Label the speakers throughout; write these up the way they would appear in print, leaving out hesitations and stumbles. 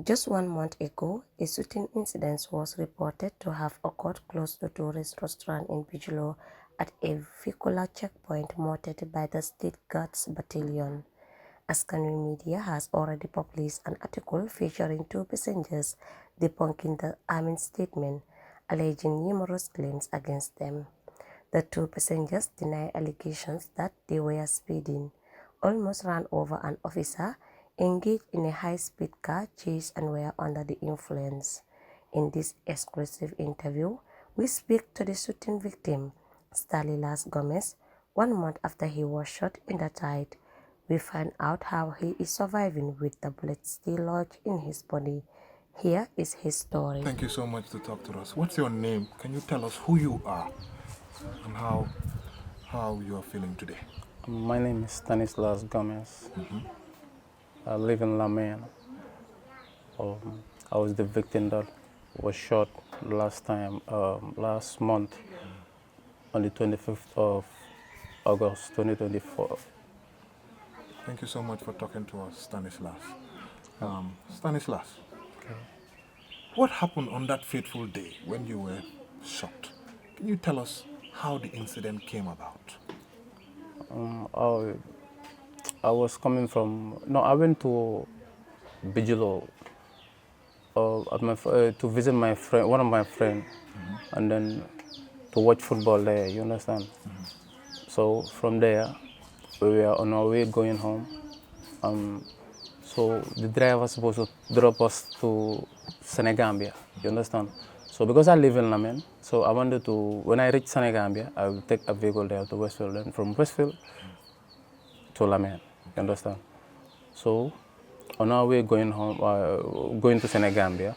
Speaker 1: Just 1 month ago, a shooting incident was reported to have occurred close to a tourist restaurant in Bijilo at a vehicular checkpoint monitored by the State Battalion. Askanu Media has already published an article featuring 2 passengers debunking the Army's statement, alleging numerous claims against them. The 2 passengers deny allegations that they were speeding, almost ran over an officer, engaged in a high-speed car chase and were under the influence. In this exclusive interview, we speak to the shooting victim, Stanislas Gomez, 1 month after he was shot in the thigh. We find out how he is surviving with the bullet still lodged in his body. Here is his story.
Speaker 2: Thank you so much to talk to us. What's your name? Can you tell us who you are and how you are feeling today?
Speaker 3: My name is Stanislas Gomez. I live in Laman. I was the victim that was shot last month on the 25th of August 2024.
Speaker 2: Thank you so much for talking to us, Stanislas. Stanislas,
Speaker 3: Okay.
Speaker 2: what happened on that fateful day when you were shot? Can you tell us how the incident came about?
Speaker 3: I was coming from, no, I went to Bijilo to visit my friend, one of my friends, and then to watch football there, you understand? So from there, we were on our way going home. So the driver was supposed to drop us to Senegambia, you understand? So because I live in Lamen, so I wanted to, when I reach Senegambia, I will take a vehicle there to Westfield, and from Westfield to Lamen, you understand? So on our way going home, going to Senegambia,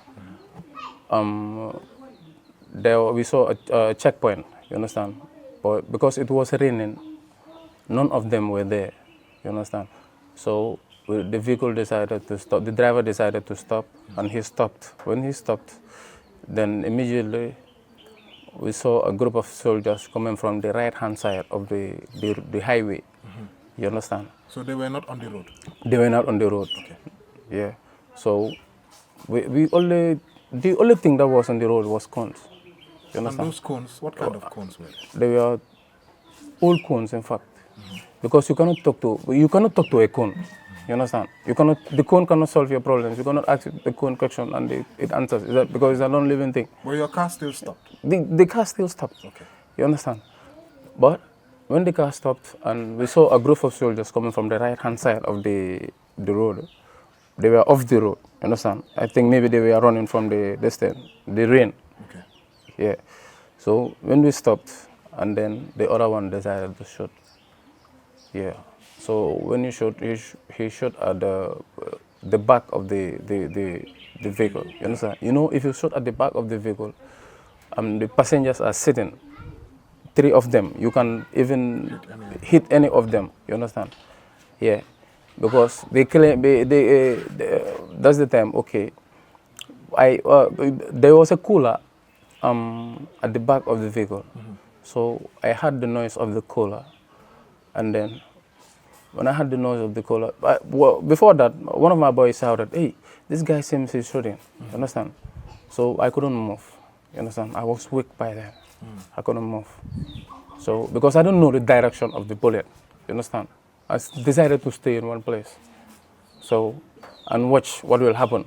Speaker 3: there we saw a checkpoint, you understand? But because it was raining, none of them were there, you understand? So the vehicle decided to stop, the driver decided to stop, and he stopped. When he stopped, then immediately we saw a group of soldiers coming from the right-hand side of the highway, you understand?
Speaker 2: So they were not on the road?
Speaker 3: They were not on the road.
Speaker 2: Okay.
Speaker 3: Yeah. So the only thing that was on the road was cones. You
Speaker 2: And
Speaker 3: understand?
Speaker 2: those cones, what kind of cones were they?
Speaker 3: They were old cones, in fact, because you cannot talk to a cone. You understand? The cone cannot solve your problems. You cannot ask the cone question and it answers. Is that because it's a non-living thing?
Speaker 2: But your car still stopped?
Speaker 3: The car still stopped.
Speaker 2: Okay.
Speaker 3: You understand? But when the car stopped and we saw a group of soldiers coming from the right-hand side of the road, they were off the road. You understand? I think maybe they were running from the rain.
Speaker 2: Okay.
Speaker 3: Yeah. So when we stopped, and then the other one decided to shoot. Yeah. So when he shot, he shot at the back of the vehicle. You understand? You know, if you shot at the back of the vehicle, the passengers are sitting. 3 of them, you can even hit any of them. You understand? Yeah. Because they claim that's the time. Okay. There was a cooler at the back of the vehicle, so I heard the noise of the cooler, and then when I heard the noise of the cooler, before that, one of my boys shouted, "Hey, this guy seems he's shooting." You understand? So I couldn't move. You understand? I was weak by then. I couldn't move. So because I don't know the direction of the bullet, you understand? I decided to stay in one place. So, and watch what will happen.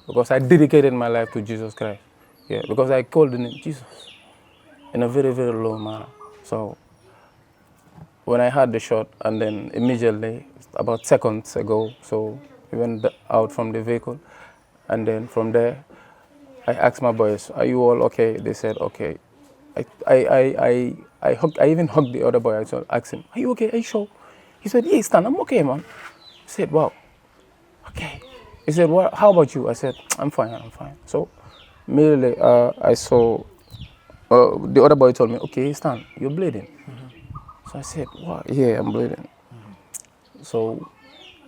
Speaker 3: Because I dedicated my life to Jesus Christ. Yeah, because I called the name Jesus in a very, very low manner. So when I heard the shot, and then immediately, about seconds ago, so we went out from the vehicle, and then from there, I asked my boys, "Are you all okay?" They said, "Okay." I even hugged the other boy. I asked him, "Are you okay? Are you sure?" He said, "Yeah, Stan, I'm okay, man." I said, "Wow, okay." He said, "Well, how about you?" I said, I'm fine. So immediately I saw the other boy told me, "Okay, Stan, you're bleeding." So I said, "What? Yeah, I'm bleeding." So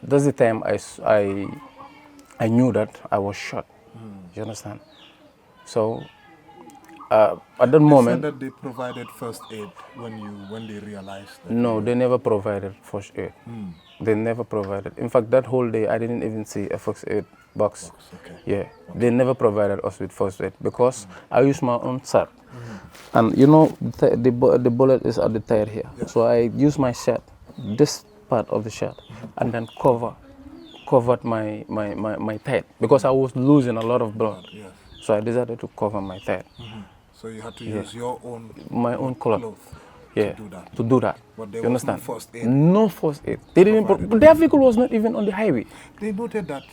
Speaker 3: that's the time I knew that I was shot. You understand? So at that moment,
Speaker 2: They said that they provided first aid when they realized that.
Speaker 3: no, they never provided first aid. They never provided. In fact, that whole day, I didn't even see a first aid box.
Speaker 2: Okay.
Speaker 3: Yeah, they never provided us with first aid because I used my own shirt. And you know, the bullet is at the tire here.
Speaker 2: Yeah.
Speaker 3: So I used my shirt, this part of the shirt, and then covered my thigh because I was losing a lot of blood.
Speaker 2: Yes.
Speaker 3: So I decided to cover my thigh.
Speaker 2: So you had to use your own
Speaker 3: My own cloth. Yeah,
Speaker 2: to do that. But there
Speaker 3: you
Speaker 2: was no
Speaker 3: understand?
Speaker 2: first aid.
Speaker 3: No first aid. They didn't. Their vehicle was not even on the highway.
Speaker 2: They noted that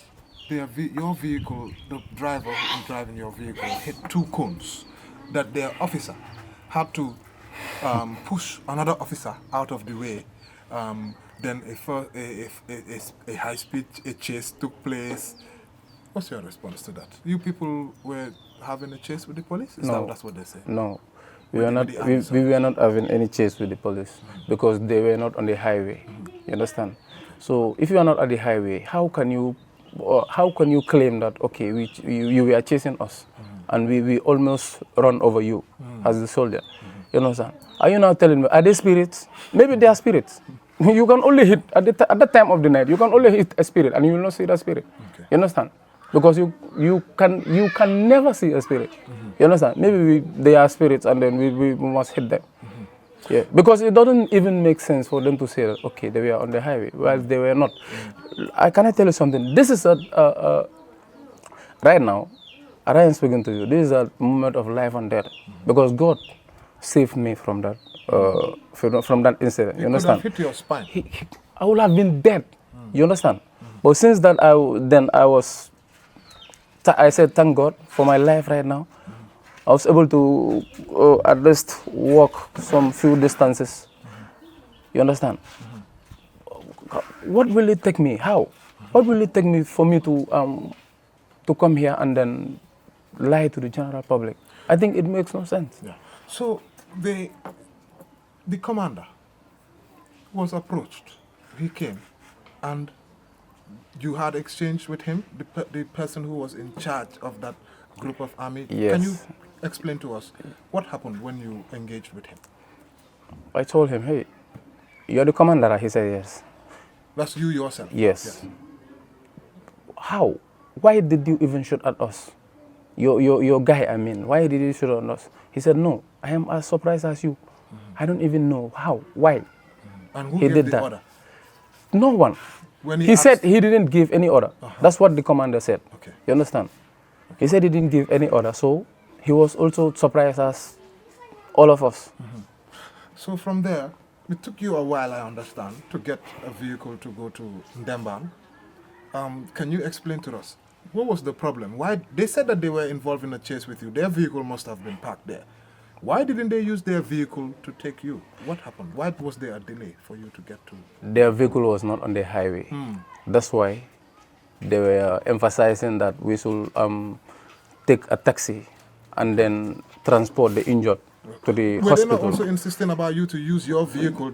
Speaker 2: your vehicle, the driver who was driving your vehicle, hit 2 cones. That their officer had to push another officer out of the way. Then a high-speed chase took place. What's your response to that? You people were having a chase with the police? That's what they say?
Speaker 3: No. We were not having any chase with the police because they were not on the highway. You understand? So if you are not at the highway, how can you claim that okay, you were chasing us and we almost run over you as the soldier? You understand? Are you now telling me are they spirits? Maybe they are spirits. You can only hit at the time of the night. You can only hit a spirit and you will not see that spirit.
Speaker 2: Okay.
Speaker 3: You understand? Because you can never see a spirit. You understand? Maybe they are spirits and then we must hit them. Yeah, because it doesn't even make sense for them to say that okay, they were on the highway while they were not. Can I tell you something? This is right now, as I am speaking to you, this is a moment of life and death because God saved me from that from that incident. You understand?
Speaker 2: Could have hit your spine.
Speaker 3: I would have been dead. You understand? But since that I said thank God for my life right now. I was able to at least walk some few distances. You understand? What will it take me? How? What will it take me for me to come here and then lie to the general public? I think it makes no sense.
Speaker 2: Yeah. So the commander was approached. He came, and you had exchange with him, the person who was in charge of that group of army.
Speaker 3: Yes.
Speaker 2: Can you explain to us what happened when you engaged with him?
Speaker 3: I told him, hey, you're the commander. He said, yes.
Speaker 2: That's you yourself?
Speaker 3: Yes. How? Why did you even shoot at us? Your guy, I mean. Why did you shoot at us? He said, no, I am as surprised as you. I don't even know how. Why?
Speaker 2: And who
Speaker 3: he
Speaker 2: gave
Speaker 3: did
Speaker 2: the
Speaker 3: that?
Speaker 2: order?
Speaker 3: No one.
Speaker 2: When
Speaker 3: he said he didn't give any order. That's what the commander said.
Speaker 2: Okay.
Speaker 3: You understand? He said he didn't give any order. So he was also surprised as all of us.
Speaker 2: So from there, it took you a while, I understand, to get a vehicle to go to Ndemban. Can you explain to us, what was the problem? Why they said that they were involved in a chase with you. Their vehicle must have been parked there. Why didn't they use their vehicle to take you? What happened? Why was there a delay for you to get to?
Speaker 3: Their vehicle was not on the highway. That's why they were emphasizing that we should take a taxi and then transport the injured to the hospital.
Speaker 2: Were they not also insisting about you to use your vehicle?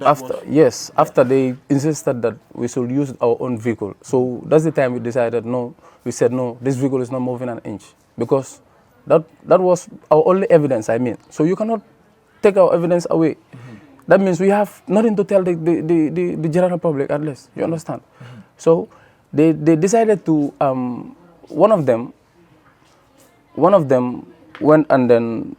Speaker 3: Yes, after they insisted that we should use our own vehicle. So that's the time we decided, no, we said, no, this vehicle is not moving an inch. Because that was our only evidence, I mean. So you cannot take our evidence away. That means we have nothing to tell the general public, at least. You understand? So they decided to, one of them went and then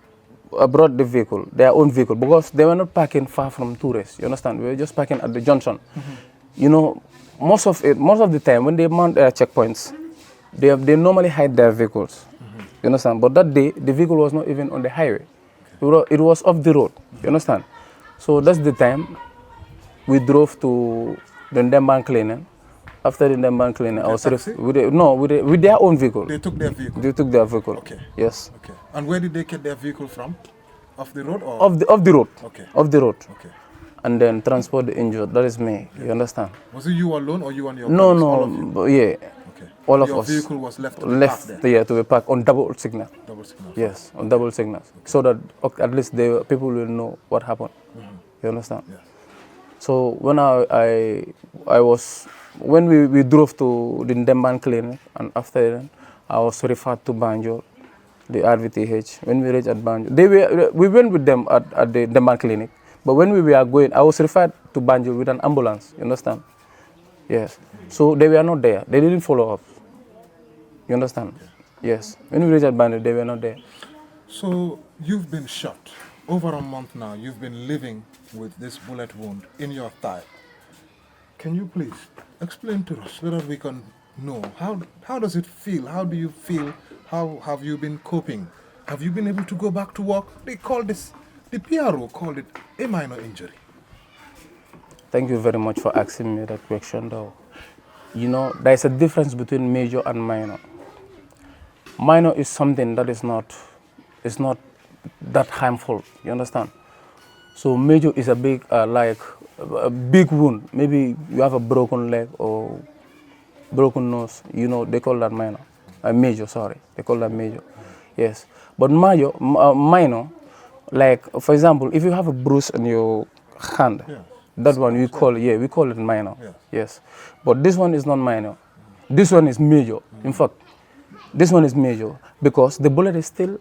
Speaker 3: brought the vehicle, their own vehicle, because they were not parking far from tourists. You understand? We were just parking at the junction. You know, most of the time when they mount checkpoints, they normally hide their vehicles. You understand? But that day, the vehicle was not even on the highway. It was off the road. You understand? So that's the time we drove to the Ndemban Clinic. After the Ndemban Clinic, I was with their own vehicle.
Speaker 2: They took their vehicle?
Speaker 3: They took their vehicle.
Speaker 2: Okay.
Speaker 3: Yes.
Speaker 2: Okay. And where did they get their vehicle from? Off the road or?
Speaker 3: Off the road.
Speaker 2: Okay.
Speaker 3: Off the road.
Speaker 2: Okay.
Speaker 3: And then transport the injured. That is me. Okay. You understand?
Speaker 2: Was it you alone or you and your
Speaker 3: No,
Speaker 2: brothers?
Speaker 3: no.
Speaker 2: All of you?
Speaker 3: Yeah.
Speaker 2: Okay.
Speaker 3: All of
Speaker 2: your
Speaker 3: us.
Speaker 2: Your vehicle was left to be parked there?
Speaker 3: Yeah, to be parked on double signal.
Speaker 2: Double signal.
Speaker 3: Yes, on double signals. Okay. So that at least people will know what happened. You understand?
Speaker 2: Yes.
Speaker 3: So when when we drove to the Ndemban Clinic, and after that, I was referred to Banjul, the RVTH. When we reached at Banjul, we went with them at the Ndemban Clinic. But when we were going, I was referred to Banjul with an ambulance. You understand? Yes. So they were not there. They didn't follow up. You understand? Yes. When we reached at Bandit, they were not there.
Speaker 2: So you've been shot. Over a month now, you've been living with this bullet wound in your thigh. Can you please explain to us so that we can know how does it feel? How do you feel? How have you been coping? Have you been able to go back to work? They call this, the PRO called it a minor injury.
Speaker 3: Thank you very much for asking me that question, though. You know, there's a difference between major and minor. Minor is something that is not that harmful. You understand? So major is a big, like a big wound. Maybe you have a broken leg or broken nose. You know, they call that minor. Major, sorry, they call that major. Yes, but minor, like for example, if you have a bruise on your hand, that one we call we call it minor. Yes, but this one is not minor. This one is major. In fact, this one is major because the bullet is still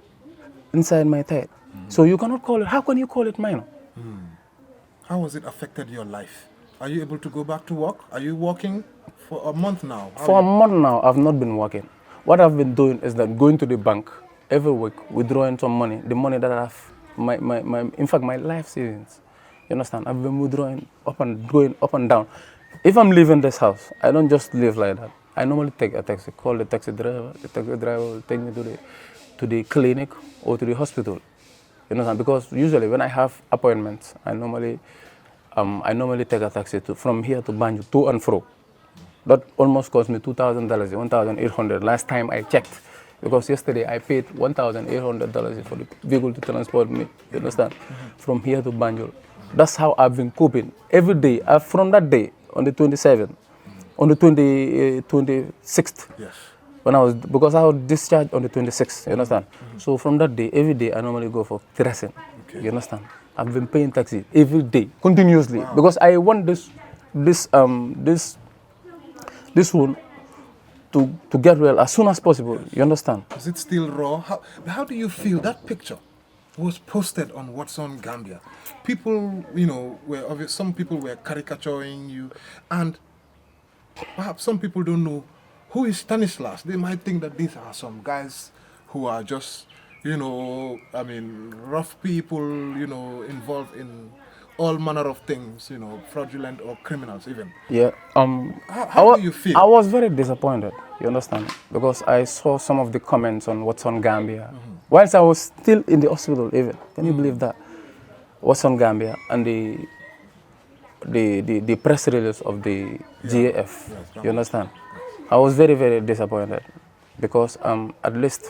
Speaker 3: inside my thigh. So you cannot call it. How can you call it minor?
Speaker 2: How has it affected your life? Are you able to go back to work? Are you working for a month now?
Speaker 3: For a month now, I've not been working. What I've been doing is that going to the bank every week, withdrawing some money, the money that I have, in fact, my life savings. You understand? I've been withdrawing going up and down. If I'm leaving this house, I don't just live like that. I normally take a taxi, call the taxi driver. The taxi driver will take me to the clinic or to the hospital. You understand? Because usually when I have appointments, I normally take a taxi from here to Banjul, to and fro. That almost cost me $2,000, $1,800 last time I checked. Because yesterday I paid $1,800 for the vehicle to transport me, you understand, from here to Banjul. That's how I've been coping. Every day, from that day, on the 27th, on the 26th, because I was discharged on the 26th, you understand? So from that day, every day, I normally go for dressing, you understand? I've been paying taxi every day, continuously, because I want this wound to get well as soon as possible. You understand?
Speaker 2: Is it still raw? How do you feel? That picture was posted on What's on Gambia. People, you know, some people were caricaturing you, and perhaps some people don't know who is Stanislas. They might think that these are some guys who are just, you know, I mean, rough people, you know, involved in all manner of things, you know, fraudulent or criminals even.
Speaker 3: Yeah.
Speaker 2: How do you feel?
Speaker 3: I was very disappointed, you understand, because I saw some of the comments on What's on Gambia. Whilst I was still in the hospital even. Can you believe that? What's on Gambia and the press release of the GAF, you understand? I was very, very disappointed because at least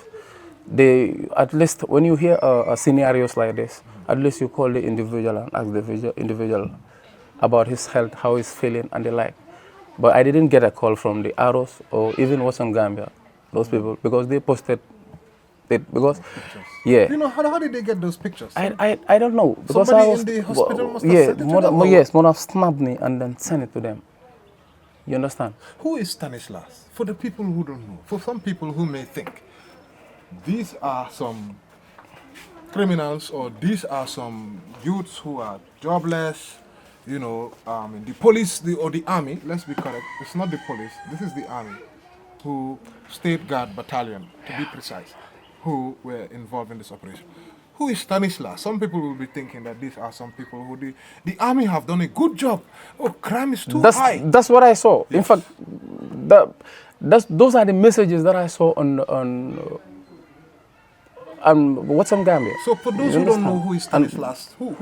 Speaker 3: when you hear scenarios like this, at least you call the individual and ask the individual about his health, how he's feeling and the like. But I didn't get a call from the Arrows or even What's on Gambia, those people, because they posted it, because,
Speaker 2: You know, how did they get those pictures?
Speaker 3: I don't know. Because
Speaker 2: Somebody in the hospital must have sent it to them?
Speaker 3: Yes, mother snapped me and then sent it to them. You understand?
Speaker 2: Who is Stanislas? For the people who don't know, for some people who may think these are some criminals or these are some youths who are jobless, you know, the police or the army, let's be correct, it's not the police, this is the army, State Battalion, to be precise, who were involved in this operation. Who is Stanislas? Some people will be thinking that these are some people who the army have done a good job. Oh, crime is too high.
Speaker 3: That's what I saw. Yes. In fact, those are the messages that I saw on What's on Gambia.
Speaker 2: So for those who don't know who is Stanislas, who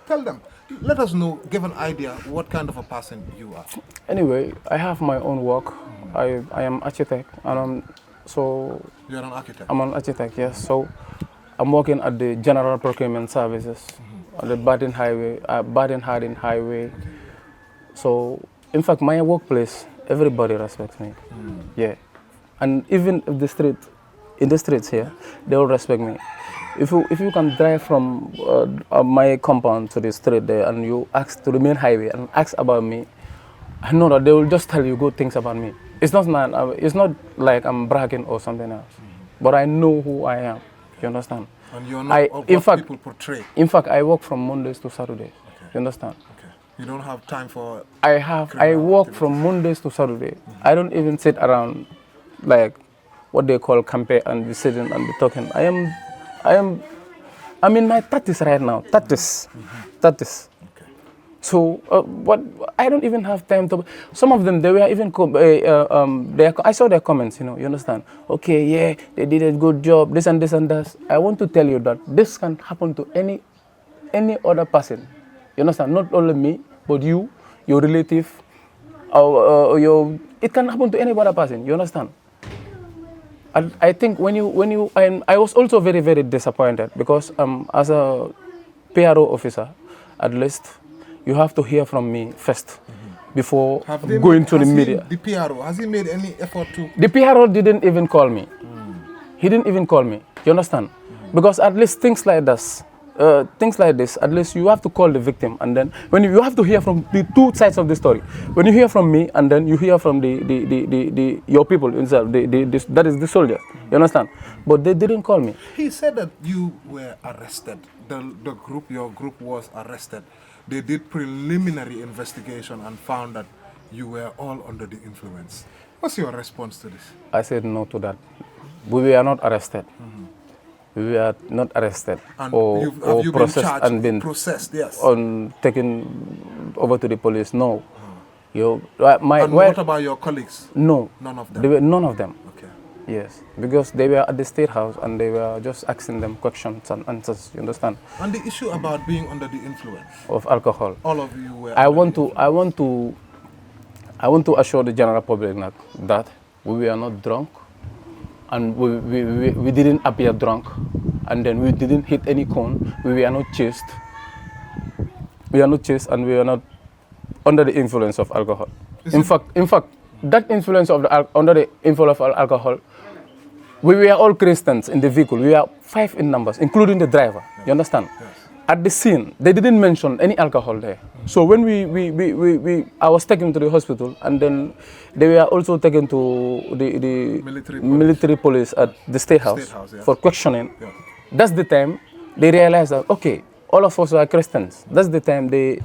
Speaker 2: tell them, let us know, give an idea what kind of a person you are.
Speaker 3: Anyway, I have my own work. I am architect, and so
Speaker 2: you're an architect.
Speaker 3: I'm an architect, yes. So I'm working at the General Procurement Services on the Bertil Harding Highway. So in fact, my workplace, everybody respects me. Yeah, and even if in the streets here, they all respect me. If you can drive from my compound to the street there and you ask to the main highway and ask about me, I know that they will just tell you good things about me. It's not like I'm bragging or something else, but I know who I am. You understand?
Speaker 2: And you're not what people portray.
Speaker 3: In fact, I work from Mondays to Saturdays. You understand?
Speaker 2: You don't have time for...
Speaker 3: I work from Mondays to Saturday. I don't even sit around like what they call campaign and be sitting and be talking. I'm in my 30s right now. 30s. 30s.
Speaker 2: Okay.
Speaker 3: So what I don't even have time to. Some of them they were even I saw their comments. You understand? Okay, yeah, they did a good job. This and this and that. I want to tell you that this can happen to any other person. You understand? Not only me, but you, your relative, it can happen to any other person. You understand? I think I was also very, very disappointed because as a PRO officer, at least you have to hear from me first before going to the media.
Speaker 2: The PRO, has he made any effort to?
Speaker 3: The PRO didn't even call me. He didn't even call me. You understand? Because at least things like this, at least you have to call the victim, and then when you have to hear from the two sides of the story. When you hear from me, and then you hear from your people inside, that is the soldiers. You understand? But they didn't call me.
Speaker 2: He said that you were arrested. Your group was arrested. They did preliminary investigation and found that you were all under the influence. What's your response to this?
Speaker 3: I said no to that. We were not arrested. We were not arrested
Speaker 2: And
Speaker 3: or
Speaker 2: been
Speaker 3: processed
Speaker 2: charged,
Speaker 3: and been
Speaker 2: processed, yes.
Speaker 3: taken over to the police. No.
Speaker 2: What about your colleagues?
Speaker 3: No.
Speaker 2: None of them?
Speaker 3: There were none of them.
Speaker 2: Okay.
Speaker 3: Yes, because they were at the State House and they were just asking them questions and answers. You understand?
Speaker 2: And the issue about being under the influence
Speaker 3: Of alcohol.
Speaker 2: all of you were.
Speaker 3: I want to assure the general public that we were not drunk, and we didn't appear drunk, and then we didn't hit any cone. We were not chased. We are not chased, and we are not under the influence of alcohol. In fact, that influence of under the influence of alcohol, we were all Christians in the vehicle. We were 5 in numbers, including the driver. You understand?
Speaker 2: Yes.
Speaker 3: At the scene, they didn't mention any alcohol there. So when I was taken to the hospital, and then they were also taken to the military police at the State House,
Speaker 2: yes.
Speaker 3: for questioning.
Speaker 2: Yeah.
Speaker 3: That's the time they realized that, okay, all of us are Christians. That's the time they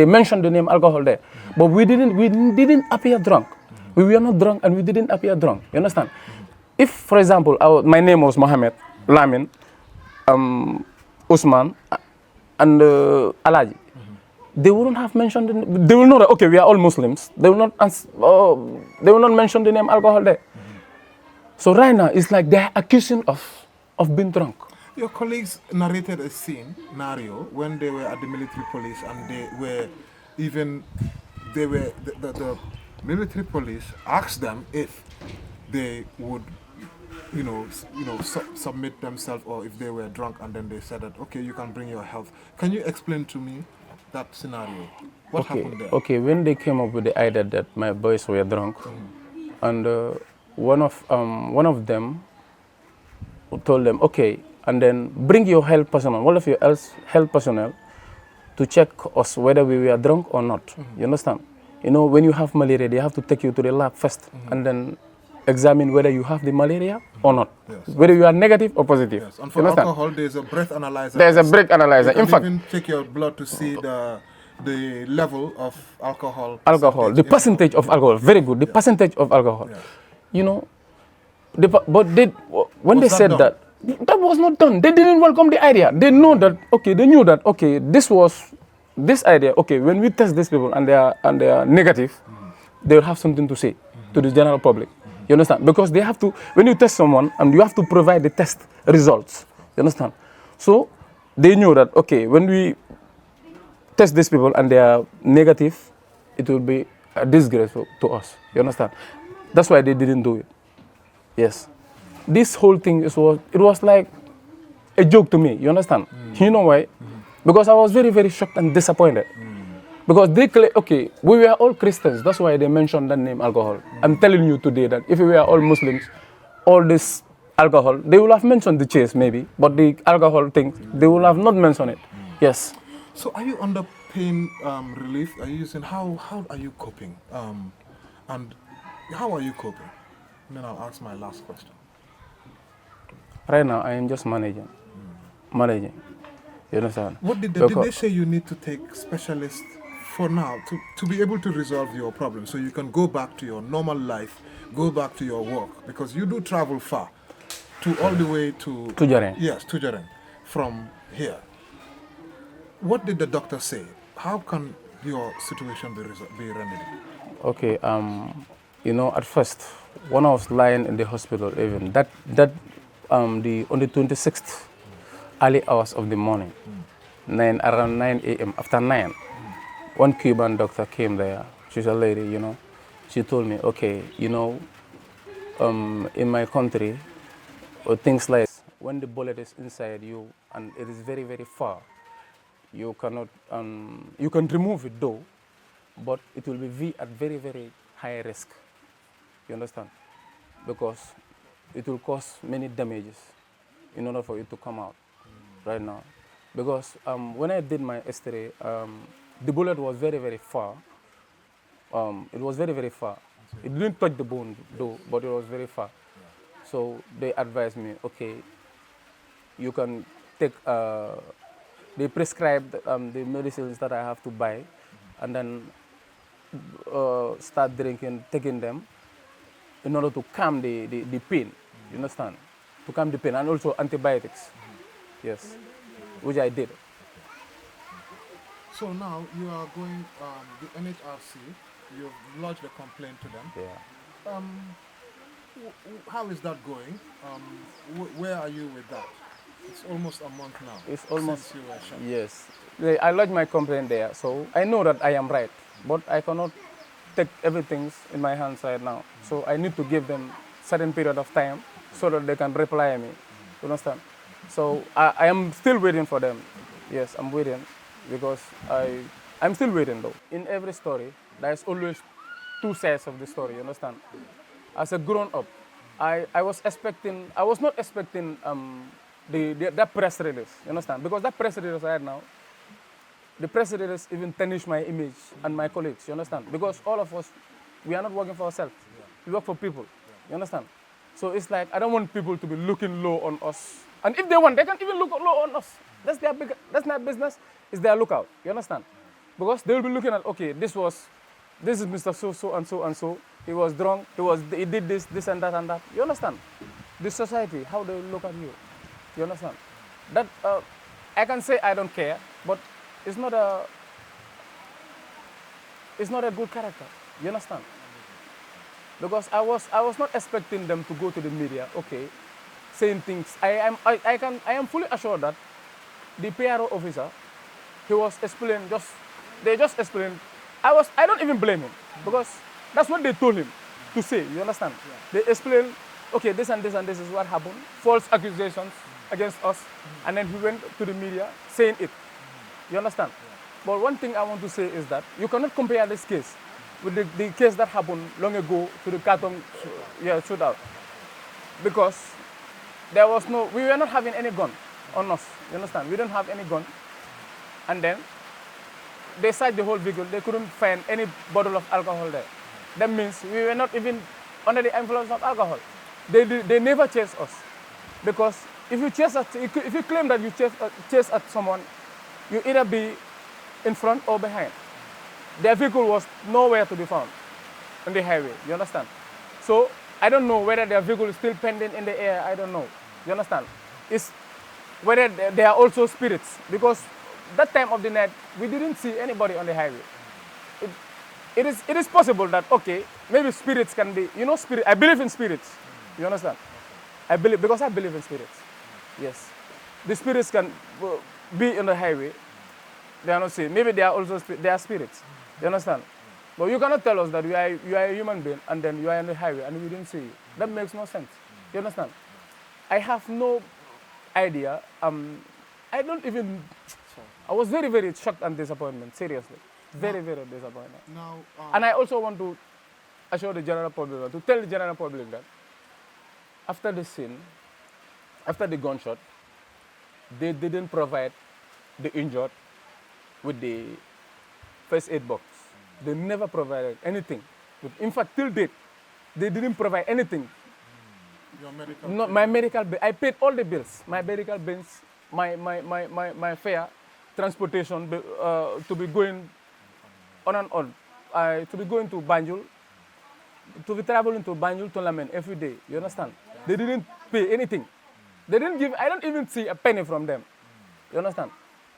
Speaker 3: mentioned the name alcohol there. But we didn't appear drunk. We were not drunk, and we didn't appear drunk. You understand? If, for example, my name was Mohammed, Lamin, Usman, and Alaji, they wouldn't have mentioned. They will know that, okay, we are all Muslims. They will not mention the name alcohol there. So right now, it's like they're accusing of being drunk.
Speaker 2: Your colleagues narrated a scenario when they were at the military police, and the military police asked them if they would submit themselves, or if they were drunk, and then they said that, okay, you can bring your health. Can you explain to me that scenario? What happened there?
Speaker 3: Okay, when they came up with the idea that my boys were drunk, and one of them told them, okay, and then bring your health personnel, all of your health personnel, to check us whether we were drunk or not. You understand? When you have malaria, they have to take you to the lab first, and then examine whether you have the malaria or not, whether you are negative or positive.
Speaker 2: Yes. And for alcohol, there's a breath analyzer.
Speaker 3: There's a breath analyzer.
Speaker 2: In
Speaker 3: fact,
Speaker 2: even take your blood to see the level of alcohol.
Speaker 3: The percentage of alcohol. Very good. The percentage of alcohol.
Speaker 2: Yes.
Speaker 3: When they said that was not done. They didn't welcome the idea. They knew that, okay, this idea, okay, when we test these people and they are negative, they will have something to say to the general public. You understand? Because they have to, when you test someone, and you have to provide the test results. You understand? So they knew that, okay, when we test these people and they are negative, it will be a disgrace to us. You understand? That's why they didn't do it. Yes. This whole thing, it was like a joke to me. You understand? You know why? Because I was very, very shocked and disappointed. Because they claim, okay, we were all Christians. That's why they mentioned that name alcohol. I'm telling you today that if we were all Muslims, all this alcohol, they will have mentioned the chase maybe, but the alcohol thing, they will have not mentioned it. Yes.
Speaker 2: So are you under pain relief? Are you using, how are you coping? And how are you coping? And then I'll ask my last question.
Speaker 3: Right now, I am just managing. You understand?
Speaker 2: What did
Speaker 3: Because-
Speaker 2: they say you need to take specialists for now to be able to resolve your problem so you can go back to your normal life, go back to your work? Because you do travel far, all the way to
Speaker 3: Jaren.
Speaker 2: Yes, to Jaren from here. What did the doctor say? How can your situation be remedied?
Speaker 3: Okay, you know, at first, when I was lying in the hospital, even on the 26th, early hours of the morning, around 9 a.m. After 9, one Cuban doctor came there. She's a lady, you know. She told me, okay, you know, in my country, or things like when the bullet is inside you and it is very, very far, you cannot, you can remove it though, but it will be at very, very high risk. You understand? Because it will cause many damages in order for it to come out right now. Because when I did my X-ray, the bullet was very, very far. It was very, very far. It didn't touch the bone though, but it was very far. So they advised me, okay, you can take, they prescribed the medicines that I have to buy, and then start taking them in order to calm the pain, you understand? To calm the pain, and also antibiotics, yes, which I did.
Speaker 2: So now you are going, the NHRC, you've lodged a complaint to them.
Speaker 3: Yeah.
Speaker 2: How is that going? Where are you with that? It's almost a month now.
Speaker 3: It's almost,
Speaker 2: since you were shot.
Speaker 3: yes. I lodged my complaint there, so I know that I am right, but I cannot take everything in my hands right now. So I need to give them certain period of time so that they can reply me. You understand? So I am still waiting for them. Yes, I'm waiting because I'm still waiting though. In every story, there's always two sides of the story. You understand? As a grown up, I was not expecting that press release. You understand? Because that press release right now, the press release even tarnish my image and my colleagues. You understand? Because all of us, we are not working for ourselves. We work for people. You understand? So it's like I don't want people to be looking low on us. And if they want, they can even look low on us. That's not business. It's their lookout. You understand? Because they will be looking at, okay, this is Mr. So and so and so. He was drunk. He did this and that and that. You understand? This society, how they look at you. You understand? That I can say I don't care, but it's not a good character. You understand? Because I was not expecting them to go to the media, okay, saying things. I am fully assured that the PRO officer, he was explaining they just explained. I don't even blame him because that's what they told him to say. You understand? Yeah. They explained, okay, this and this and this is what happened, false accusations against us, and then he went to the media saying it. You understand? Yeah. But one thing I want to say is that you cannot compare this case with the case that happened long ago to the Khartoum shootout. Because we were not having any gun on us. You understand? We don't have any gun. And then they searched the whole vehicle. They couldn't find any bottle of alcohol there. That means we were not even under the influence of alcohol. They never chased us. Because if you claim that you chase at someone, you either be in front or behind. Their vehicle was nowhere to be found on the highway. You understand? So I don't know whether their vehicle is still pending in the air. I don't know. You understand? It's whether they are also spirits. Because that time of the night, we didn't see anybody on the highway. It is possible that, okay, maybe spirits can be, you know, spirit. I believe in spirits. You understand? I believe in spirits. Yes. The spirits can be on the highway. They are not seen. Maybe they are also spirits. You understand? But you cannot tell us that you are a human being and then you are on the highway and we didn't see you. That makes no sense. You understand? I have no idea. I was very, very shocked and disappointed. Seriously. Very, very disappointed.
Speaker 2: Now,
Speaker 3: and I also want to assure the general public, to tell the general public that after the scene, after the gunshot, they didn't provide the injured with the first aid box. They never provided anything. In fact, till date, they didn't provide anything.
Speaker 2: Your medical
Speaker 3: No, my medical bill. I paid all the bills. My medical bills, my fare, transportation to be going on and on. To be going to Banjul, to be traveling to Banjul to Lamen every day. You understand? They didn't pay anything. They didn't give, I don't even see a penny from them. You understand?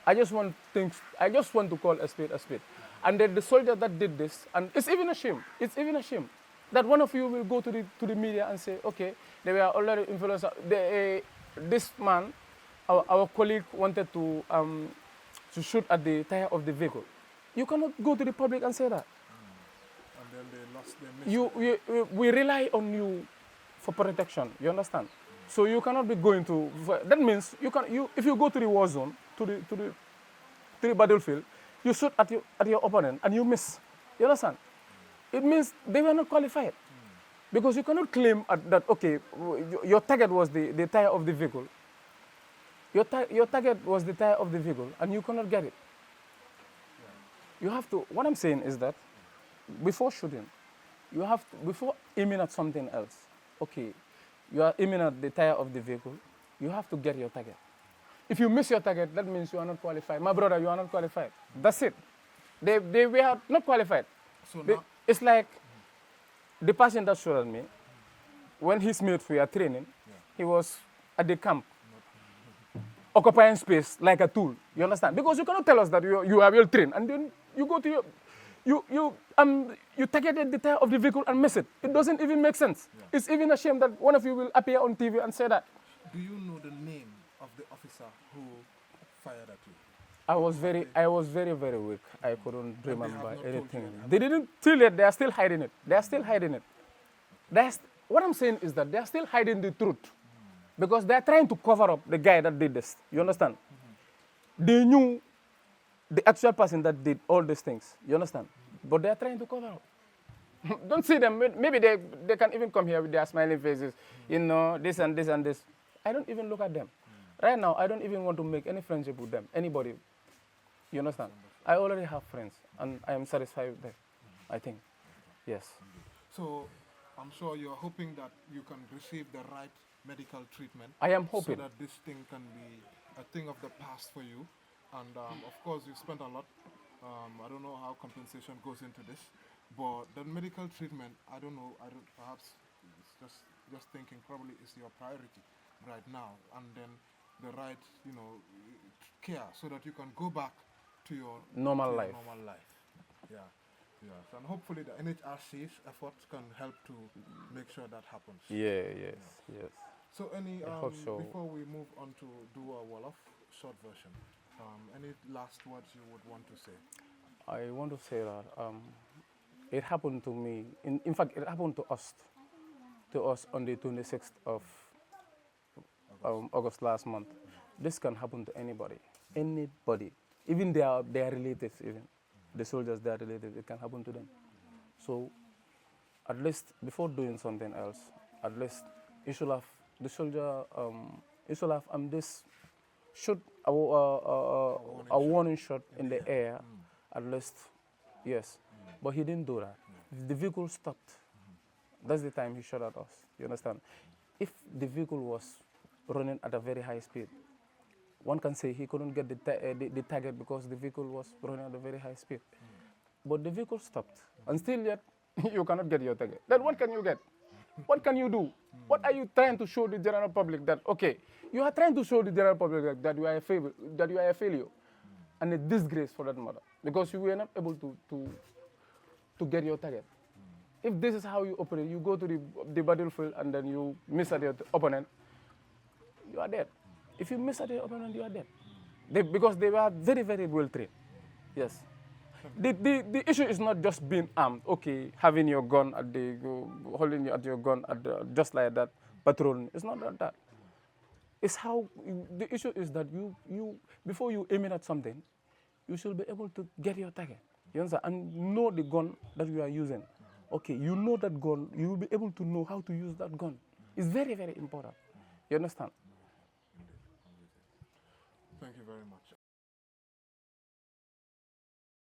Speaker 3: I just want to call a spade a spade. And then the soldier that did this, and it's even a shame. It's even a shame that one of you will go to the media and say, okay, they were already influenced. This man, our colleague, wanted to shoot at the tire of the vehicle. You cannot go to the public and say that.
Speaker 2: And then they lost.
Speaker 3: We rely on you for protection. You understand? So you cannot be going to. That means if you go to the war zone, to the battlefield, you shoot at your opponent and you miss. You understand? It means they were not qualified. Because you cannot claim that, okay, your target was the tire of the vehicle. Your target was the tire of the vehicle and you cannot get it. You have to, what I'm saying is that before shooting, before aiming at something else, okay, you are aiming at the tire of the vehicle, you have to get your target. If you miss your target, that means you are not qualified. My brother, you are not qualified. That's it. They were not qualified.
Speaker 2: So now,
Speaker 3: it's like the person that shot at me, when his mates were training, he was at the camp, occupying space like a tool. You understand? Because you cannot tell us that you are well trained, and then you go to you targeted the tire of the vehicle and miss it. It doesn't even make sense. Yeah. It's even a shame that one of you will appear on TV and say that.
Speaker 2: Do you know the name of the officer who fired at you?
Speaker 3: I was very, very weak. I couldn't remember anything. They didn't till yet. They are still hiding it. They are still hiding it. What I'm saying is that they are still hiding the truth. Because they are trying to cover up the guy that did this. You understand? They knew the actual person that did all these things. You understand? But they are trying to cover up. Don't see them. Maybe they can even come here with their smiling faces. You know, this and this and this. I don't even look at them. Right now, I don't even want to make any friendship with them. Anybody. You understand? I already have friends, and I am satisfied with them, I think. Yes.
Speaker 2: So, I'm sure you're hoping that you can receive the right medical treatment.
Speaker 3: I am hoping.
Speaker 2: So that this thing can be a thing of the past for you. And of course, you spent a lot. I don't know how compensation goes into this, but the medical treatment, I don't know. Perhaps it's just thinking probably is your priority right now, and then the right, care so that you can go back to your
Speaker 3: normal life.
Speaker 2: Yeah. Yes, and hopefully the NHRC's efforts can help to make sure that happens.
Speaker 3: Yes.
Speaker 2: So before we move on to do a Wolof short version, any last words you would want to say?
Speaker 3: I want to say that it happened to me. In fact, it happened to us on the 26th of August last month. This can happen to anybody, even their relatives, even the soldiers, their relatives. It can happen to them. So, at least before doing something else, at least you should have the soldier. You should have this shoot a warning shot in the air, at least, yes. But he didn't do that. The vehicle stopped. That's the time he shot at us. You understand? If the vehicle was running at a very high speed, one can say he couldn't get the target because the vehicle was running at a very high speed. But the vehicle stopped, and still yet you cannot get your target. Then what can you get? What can you do? What are you trying to show the general public that, okay, you are trying to show the general public that you are a failure and a disgrace for that matter because you were not able to get your target. If this is how you operate, you go to the battlefield and then you miss at your opponent, you are dead. If you miss at your opponent, you are dead. Because they were very, very well trained. Yes. The issue is not just being armed, okay, having your gun holding your gun just like that, patrolling. It's not that. It's how the issue is that you before you aim at something, you should be able to get your target. You understand? And know the gun that you are using. Okay, you know that gun, you will be able to know how to use that gun. It's very, very important. You understand?
Speaker 2: Thank you very much.